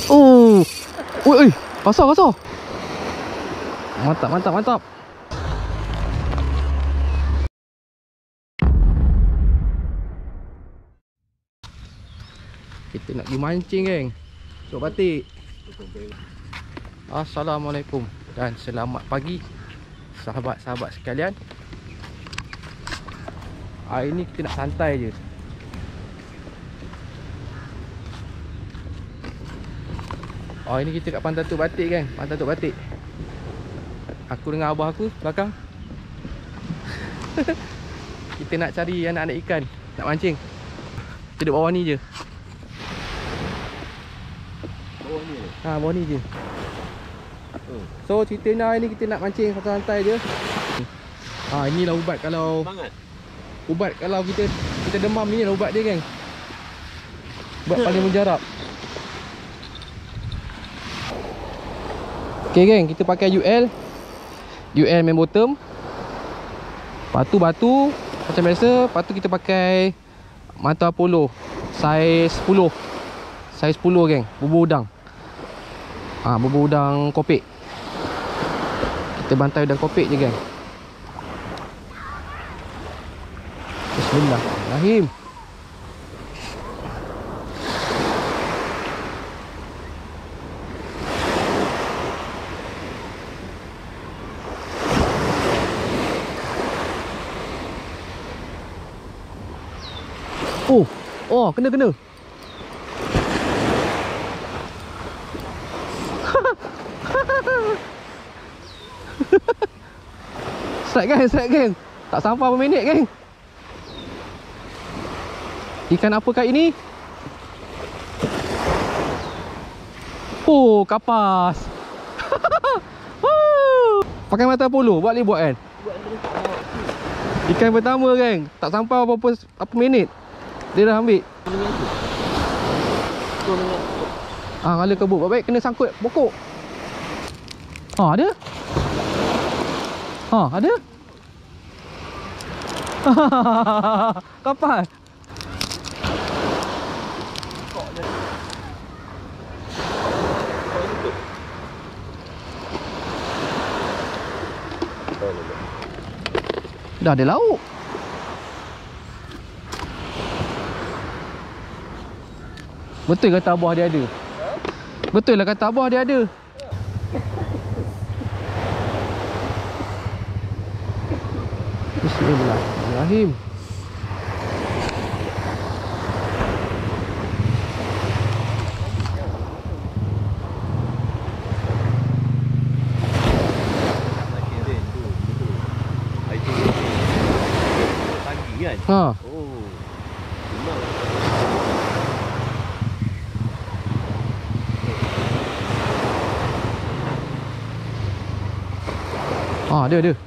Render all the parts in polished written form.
Oh. Oi, kasar. Mantap. Kita nak pergi mancing, geng. Tok batik. Assalamualaikum dan selamat pagi sahabat-sahabat sekalian. Hari ni kita nak santai je. Oh, ini kita kat Pantai Tok Batik, geng. Pantai Tok Batik. Aku dengan abah aku belakang. Kita nak cari anak-anak ikan, nak mancing. Kita duduk bawah ni je. Bawah ni? Ha, bawah ni je. So ceritanya hari ni kita nak mancing santai-santai je. Ha, inilah ubat kalau Semangat. ubat kalau kita demam, ni lah ubat dia, geng. Ubat paling mujarab. Okay, geng, kita pakai UL main bottom. Lepas tu batu macam biasa. Lepas tu kita pakai mata Apollo saiz 10. Saiz 10, geng. Bubur udang. Ha, bubur udang kopek. Kita bantai udang kopek je, geng. Bismillahirrahmanirrahim. Oh, kena. Strike, geng. Tak sampai berapa minit, geng. Ikan apa kali ni? Oh, kapas. Pakai mata Apollo, buat kan? Ikan pertama, geng. Tak sampai apa minit dia dah ambil. Ngala kebut. Baik kena sangkut pokok. Ada? Ada? Kapas. Dah ada lauk. Betul kata abah dia ada? Betul lah kata abah dia ada. Bismillahirrahmanirrahim. Pagi kan? Ha. Dia.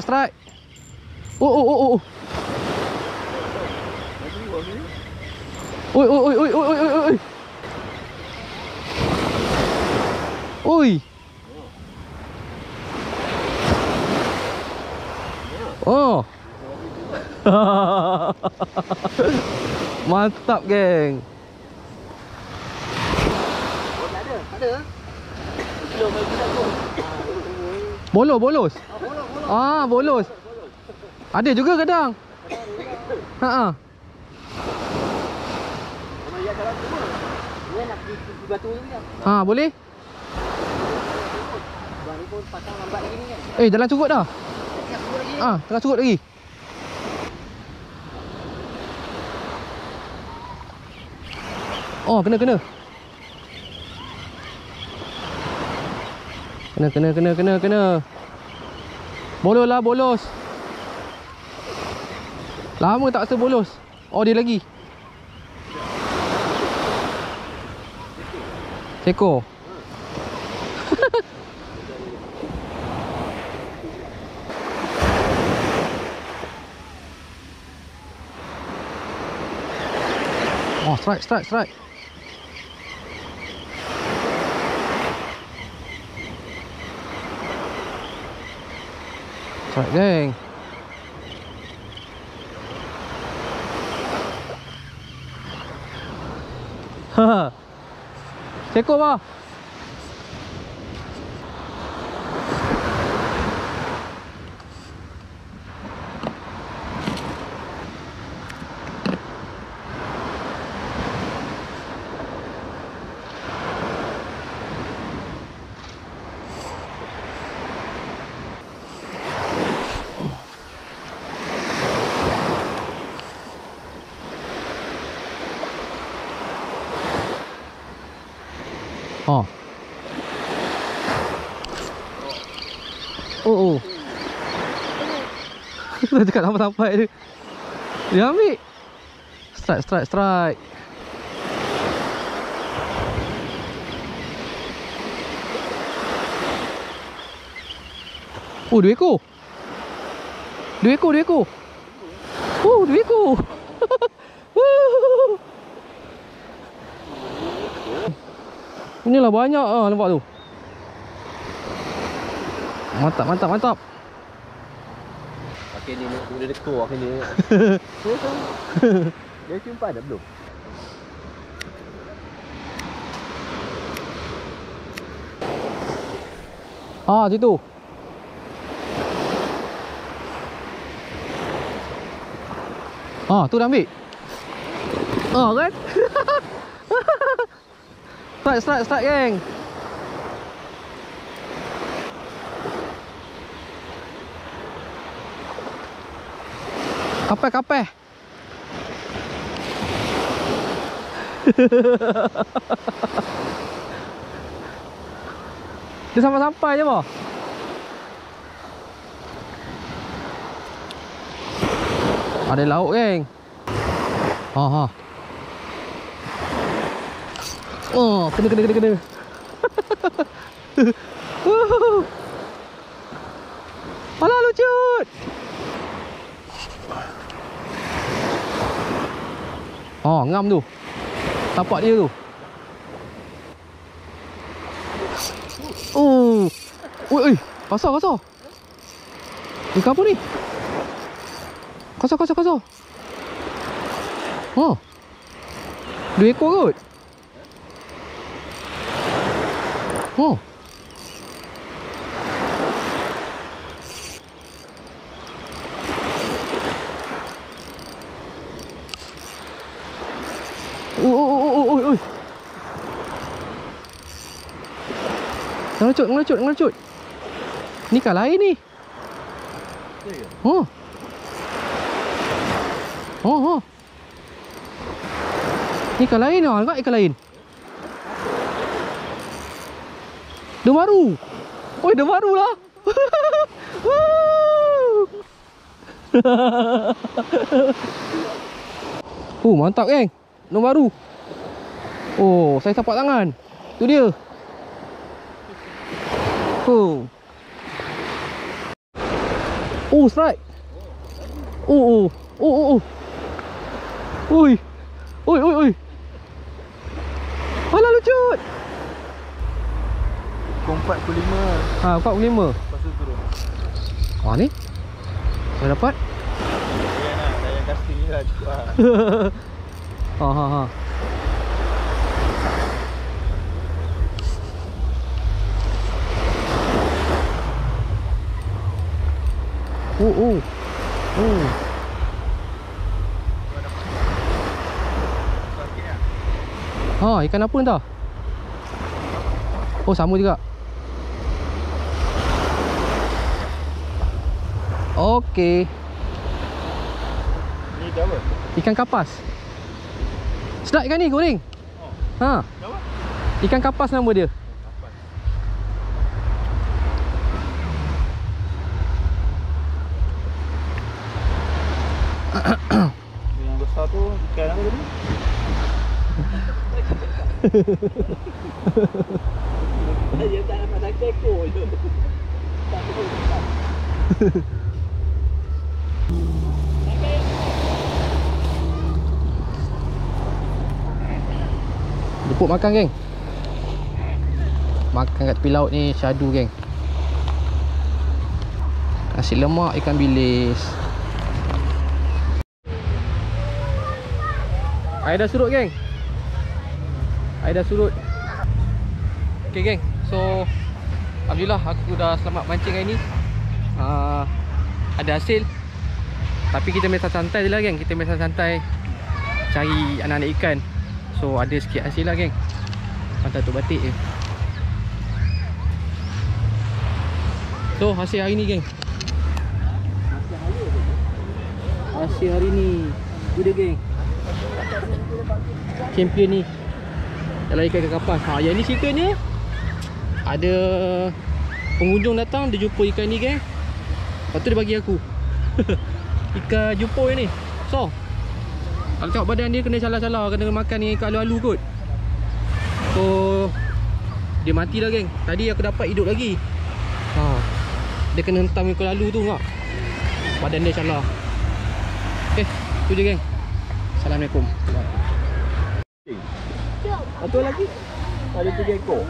Strike. Oh. Oi. Oh. Mantap, geng. Ada. Bolos. Bolos. Ada juga kadang. Ha. Boleh? Dalam cukup dah. Tengah cukup lagi. Oh, kena. Kena. Bolos. Lama tak rasa bolos. Oh, dia lagi. Seko. Oh, strike. Strike geng. Haha. Cukup bah. Oh. Oh. Dah dekat sampai dia. Dia ambil. Strike. Oh, 2 ekor. 2 ekor. Oh, 2 ekor. Inilah banyak nampak tu. Mantap. Pakai ni udah dekor pakai ni. Dia jumpa dah belum? Situ. Tu dah ambil. Kan? Strike geng. Kapeh. Dia sampai je bah. Ada lauk geng. Kena. Alah lucut. Ngam tu. Tapak dia tu. Oi. Kasar. Ikan apa ni? Kasar. 2 ekor kot. Oi. Ngelucut. Ni ikan lain ni. Ni ikan lain lah. Nampak ikan lain. Dia baru. Oi, dia baru lah. Mantap geng. Dia baru. Saya tapak tangan. Tu dia. Strike. Oi. Alah lucut. 45. 45. Lepas tu turun. Ni. Saya dapat. Dah yang casting ni lah cukup Ha. Ikan apa entah? Sama juga. Okey. Ni dah apa? Ikan kapas. Sedap ikan ni goreng. Apa? Ikan kapas nama dia. Yang besar tu ikan apa tadi? Dia tak dapat satu ekor je. Tak tahu. Jemput makan geng. Makan kat tepi laut ni syadu geng. Nasi lemak ikan bilis. Air dah surut geng. Air dah surut. Okay geng, so alhamdulillah aku dah selamat mancing hari ni. Ada hasil. Tapi kita main santai je lah geng. Kita main santai cari anak-anak ikan. So ada sikit hasil lah geng. Pantai tu batik je. So hasil hari ni geng. Hasil hari ni udah geng. Champion ni dalam ikan kapas. Yang ni ceritanya ada pengunjung datang, dia jumpa ikan ni geng. Lepas tu dia bagi aku ikan jumpo ni. So kalau tengok badan dia kena salah-salah, kena makan ni ikan alu-alu kot. So dia mati dah geng. Tadi aku dapat hidup lagi. Dia kena hentam ikan alu tu tak? Badan dia salah. Okay, tu je geng. Assalamualaikum. Satu lagi. Ada 3 ekor.